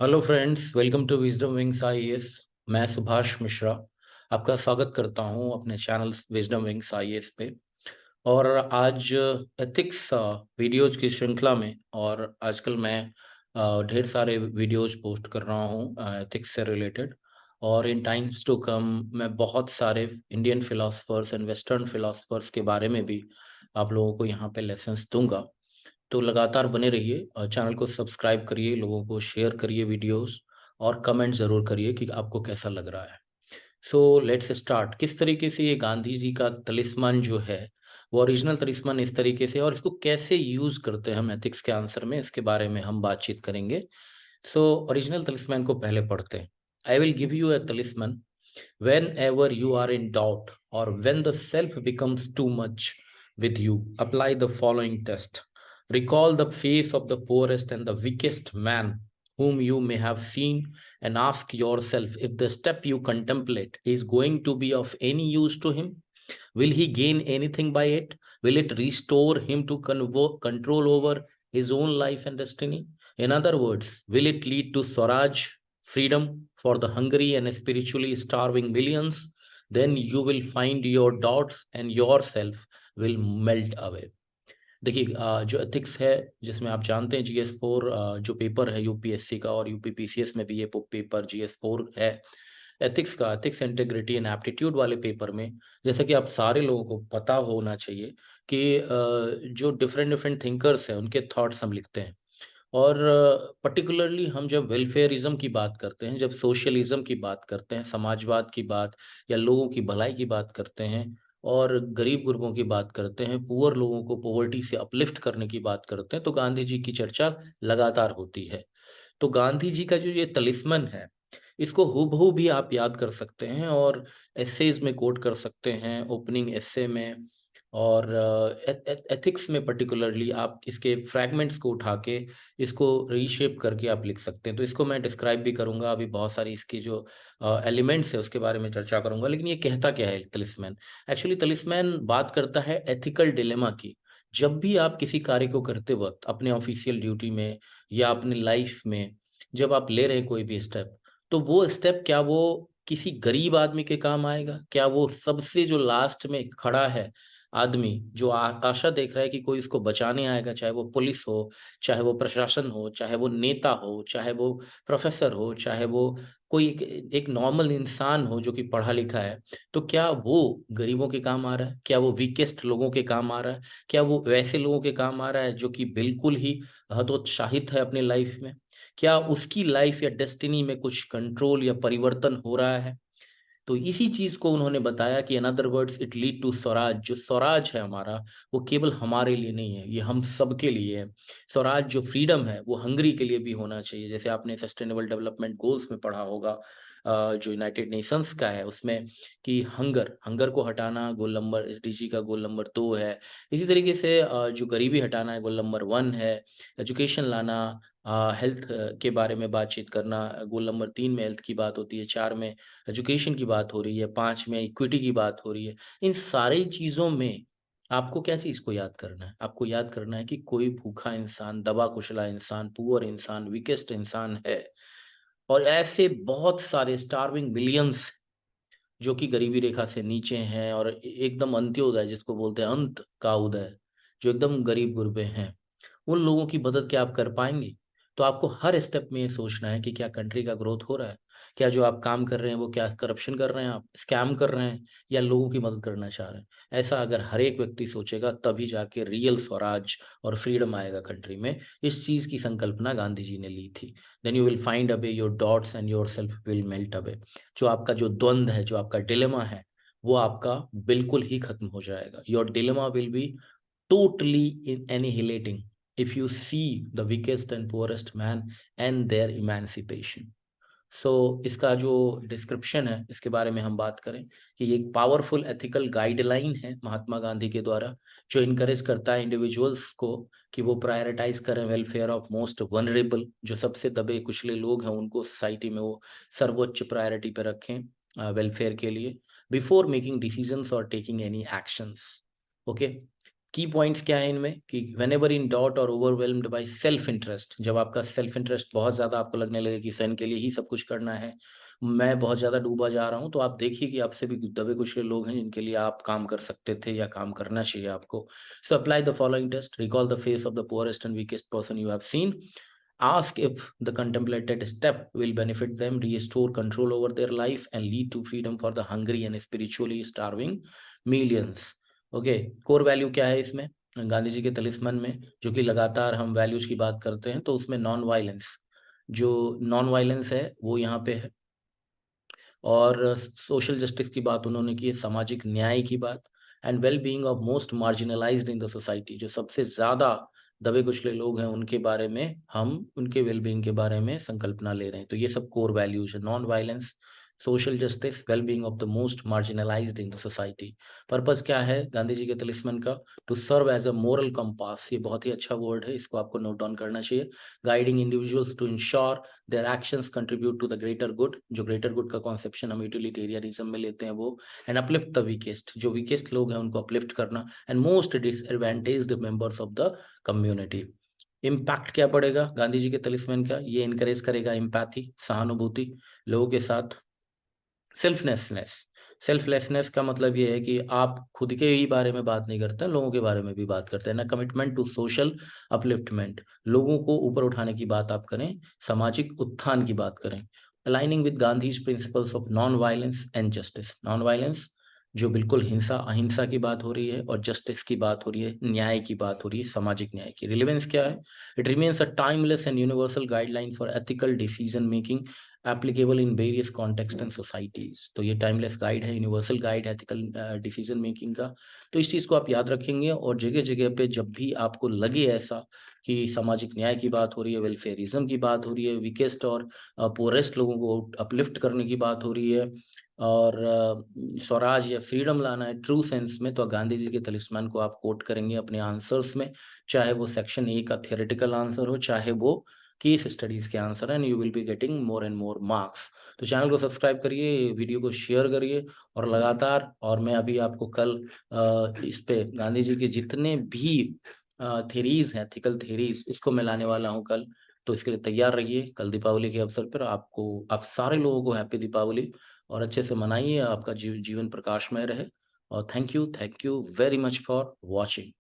Hello friends, welcome to Wisdom Wings IAS. मैं सुभाष मिश्रा आपका स्वागत करता हूं अपने चैनल विजडम विंग्स आईएएस पे। और आज एथिक्स वीडियोज की श्रृंखला में, और आजकल मैं ढेर सारे वीडियोज पोस्ट कर रहा हूं एथिक्स से रिलेटेड। और इन टाइम्स टू कम मैं बहुत सारे Indian philosophers and western philosophers के बारे में भी आप लोगों को यहाँ पे लेसन्स दूंगा। तो लगातार बने रहिए, चैनल को सब्सक्राइब करिए, लोगों को शेयर करिए वीडियोस, और कमेंट ज़रूर करिए कि आपको कैसा लग रहा है। So let's start. किस तरीके से ये गांधी जी का तलिस्मान जो है वो ओरिजिनल तलिस्मान इस तरीके से, और इसको कैसे यूज़ करते हैं हम एथिक्स के आंसर में, इसके बारे में हम बातचीत करेंगे। सो ओरिजिनल तलिस्मान को पहले पढ़ते हैं। I will give you a talisman whenever you are in doubt or when the self becomes too much with you. Apply the following test. Recall the face of the poorest and the weakest man whom you may have seen, and ask yourself if the step you contemplate is going to be of any use to him. Will he gain anything by it? Will it restore him to control over his own life and destiny? In other words, will it lead to Swaraj, freedom for the hungry and spiritually starving millions? Then you will find your doubts and yourself will melt away. देखिए, जो ethics है, जिसमें आप जानते हैं GS4 जो paper है UPSC का, और यूपीपीसीएस में भी ये पेपर GS4 है एथिक्स का, एथिक्स इंटीग्रिटी एंड एप्टीट्यूड वाले पेपर में। जैसा कि आप सारे लोगों को पता होना चाहिए कि जो डिफरेंट डिफरेंट थिंकर्स हैं उनके थॉट्स हम लिखते हैं। और पर्टिकुलरली हम जब वेलफेयरिज्म की बात करते हैं, जब सोशलिज्म की बात करते हैं, समाजवाद की बात या लोगों की भलाई की बात करते हैं, और गरीब गुरबों की बात करते हैं, पुअर लोगों को पॉवर्टी से अपलिफ्ट करने की बात करते हैं, तो गांधी जी की चर्चा लगातार होती है। तो गांधी जी का जो ये तलिस्मन है, इसको हूबहू भी आप याद कर सकते हैं और एसेज में कोट कर सकते हैं, ओपनिंग एसे में, और एथिक्स में पर्टिकुलरली आप इसके फ्रैगमेंट्स को उठा के इसको रीशेप करके आप लिख सकते हैं। तो इसको मैं डिस्क्राइब भी करूंगा, अभी बहुत सारी इसकी जो एलिमेंट्स है उसके बारे में चर्चा करूंगा। लेकिन ये कहता क्या है तलिस्मैन? एक्चुअली तलिस्मैन बात करता है एथिकल डिलेमा की। जब भी आप किसी कार्य को करते वक्त अपने ऑफिशियल ड्यूटी में या अपनी लाइफ में, जब आप ले रहे हैं कोई भी स्टेप, तो वो स्टेप क्या वो किसी गरीब आदमी के काम आएगा? क्या वो सबसे जो लास्ट में खड़ा है आदमी, जो आशा देख रहा है कि कोई उसको बचाने आएगा, चाहे वो पुलिस हो, चाहे वो प्रशासन हो, चाहे वो नेता हो, चाहे वो प्रोफेसर हो, चाहे वो कोई एक नॉर्मल इंसान हो जो कि पढ़ा लिखा है, तो क्या वो गरीबों के काम आ रहा है? क्या वो वीकेस्ट लोगों के काम आ रहा है? क्या वो वैसे लोगों के काम आ रहा है जो कि बिल्कुल ही हतोत्साहित है अपनी लाइफ में? क्या उसकी लाइफ या डेस्टिनी में कुछ कंट्रोल या परिवर्तन हो रहा है? तो इसी चीज को उन्होंने बताया कि in other words it lead to Swaraj. जो स्वराज है हमारा, वो केवल हमारे लिए नहीं है, ये हम सबके लिए है। स्वराज जो फ्रीडम है वो हंगरी के लिए भी होना चाहिए। जैसे आपने सस्टेनेबल डेवलपमेंट गोल्स में पढ़ा होगा, जो यूनाइटेड नेशंस का है उसमें, कि हंगर हंगर को हटाना गोल नंबर, SDG का गोल नंबर 2 है। इसी तरीके से जो गरीबी हटाना है, गोल नंबर 1 है। एजुकेशन लाना, हेल्थ के बारे में बातचीत करना, गोल नंबर 3 में हेल्थ की बात होती है, 4 में एजुकेशन की बात हो रही है, 5 में इक्विटी की बात हो रही है। इन सारी चीज़ों में आपको क्या चीज़ को याद करना है? आपको याद करना है कि कोई भूखा इंसान, दबा कुचला इंसान, पुअर इंसान, वीकेस्ट इंसान है, और ऐसे बहुत सारे स्टार्विंग मिलियंस जो कि गरीबी रेखा से नीचे हैं, और एकदम अंत्योदय जिसको बोलते हैं, अंत का उदय, जो एकदम गरीब गुरबे हैं, उन लोगों की मदद क्या आप कर पाएंगे? तो आपको हर स्टेप में ये सोचना है कि क्या कंट्री का ग्रोथ हो रहा है? क्या जो आप काम कर रहे हैं वो क्या करप्शन कर रहे हैं, आप स्कैम कर रहे हैं, या लोगों की मदद करना चाह रहे हैं? ऐसा अगर हर एक व्यक्ति सोचेगा तभी जाके रियल स्वराज और फ्रीडम आएगा कंट्री में। इस चीज की संकल्पना गांधी जी ने ली थी। Then you will find away your doubts and your self will melt away. जो आपका जो द्वंद है, जो आपका डिलेमा है, वो आपका बिल्कुल ही खत्म हो जाएगा। Your dilemma will be totally annihilating if you see the weakest and poorest man and their emancipation. सो इसका जो डिस्क्रिप्शन है, इसके बारे में हम बात करें कि ये एक पावरफुल एथिकल गाइडलाइन है महात्मा गांधी के द्वारा, जो इनकरेज करता है इंडिविजुअल्स को कि वो प्रायोरिटाइज करें वेलफेयर ऑफ मोस्ट वनरेबल। जो सबसे दबे कुचले लोग हैं उनको सोसाइटी में वो सर्वोच्च प्रायोरिटी पे रखें वेलफेयर के लिए, बिफोर मेकिंग डिसीजंस और टेकिंग एनी एक्शंस। ओके। की पॉइंट्स क्या है इनमें कि व्हेनेवर इन डॉट और ओवरवेल्म्ड बाय सेल्फ इंटरेस्ट, जब आपका सेल्फ इंटरेस्ट बहुत ज़्यादा आपको लगने लगे कि सन के लिए ही सब कुछ करना है, मैं बहुत ज़्यादा डूबा जा रहा हूँ, तो आप देखिए कि आपसे भी दबे कुचले लोग हैं जिनके लिए आप काम कर सकते थे या काम करना चाहिए आपको। So apply the following test, recall the face of the poorest and weakest person you have seen, ask if the contemplated step will benefit them, restore control over their life and lead to freedom for the hungry and spiritually starving millions. Okay, core value क्या है इसमें गांधी जी के तलिस्मन में, जो कि लगातार हम values की बात करते हैं, तो उसमें नॉन वायलेंस, जो नॉन वायलेंस है वो यहाँ पे है। और सोशल जस्टिस की बात उन्होंने की है, सामाजिक न्याय की बात, and well being of most marginalised in the society, जो सबसे ज़्यादा दबे कुचले लोग हैं उनके बारे में हम उनके वेल बीइंग के बारे में संकल्पना ले रहे हैं। तो ये सब कोर वैल्यूज है, non violence, social justice, well being of the most marginalised in the society. Purpose क्या है गांधी जी के तिलिस्मन का? To serve as a moral compass, ये बहुत ही अच्छा वर्ड है, इसको आपको नोट डाउन करना चाहिए। Guiding individuals to ensure their actions contribute to the greater good, जो ग्रेटर गुड का कॉन्सेप्शन हम यूटिलिटेरियनिज्म में लेते हैं वो, एंड अपलिफ्ट द वीकेस्ट, जो वीकेस्ट लोग हैं उनको अपलिफ्ट करना, and most disadvantaged members of the community. Impact क्या पड़ेगा गांधी जी के तलिस्मन का? ये इनकरेज करेगा एम्पैथी, सहानुभूति लोगों के साथ। सेल्फलेसनेस, सेल्फलेसनेस का मतलब ये है कि आप खुद के ही बारे में बात नहीं करते हैं, लोगों के बारे में भी बात करते हैं ना। कमिटमेंट टू सोशल अपलिफ्टमेंट, लोगों को ऊपर उठाने की बात आप करें, सामाजिक उत्थान की बात करें। Aligning with Gandhi's principles of non violence and justice, non violence जो बिल्कुल हिंसा अहिंसा की बात हो रही है, और जस्टिस की बात हो रही है, न्याय की बात हो रही है, सामाजिक न्याय की। रिलेवेंस क्या है? It remains a timeless and universal guideline for ethical decision making applicable in various context and societies. तो ये टाइमलेस गाइड है, यूनिवर्सल गाइड है एथिकल डिसीजन मेकिंग का। तो इस चीज़ को आप याद रखेंगे, और जगह जगह पे जब भी आपको लगे ऐसा कि सामाजिक न्याय की बात हो रही है, वेलफेयरिज्म की बात हो रही है, वीकेस्ट और पोरेस्ट लोगों को अपलिफ्ट करने की बात हो रही है, और स्वराज या फ्रीडम लाना है ट्रू सेंस में, तो गांधी जी के तलिस्मान को आप कोट करेंगे अपने आंसर्स में, चाहे वो सेक्शन ए का थियोरेटिकल आंसर हो, चाहे वो केस स्टडीज के answer, and you will be getting more and more marks. तो चैनल को सब्सक्राइब करिए, वीडियो को शेयर करिए, और लगातार, और मैं अभी आपको कल इस पे गांधी जी के जितने भी थेरीज हैं, एथिकल थेरीज, उसको मैं लाने वाला हूँ कल। तो इसके लिए तैयार रहिए, कल दीपावली के अवसर पर आपको, आप सारे लोगों को हैप्पी दीपावली, और अच्छे से मनाइए, आपका जीवन प्रकाशमय रहे। और thank you very much for watching.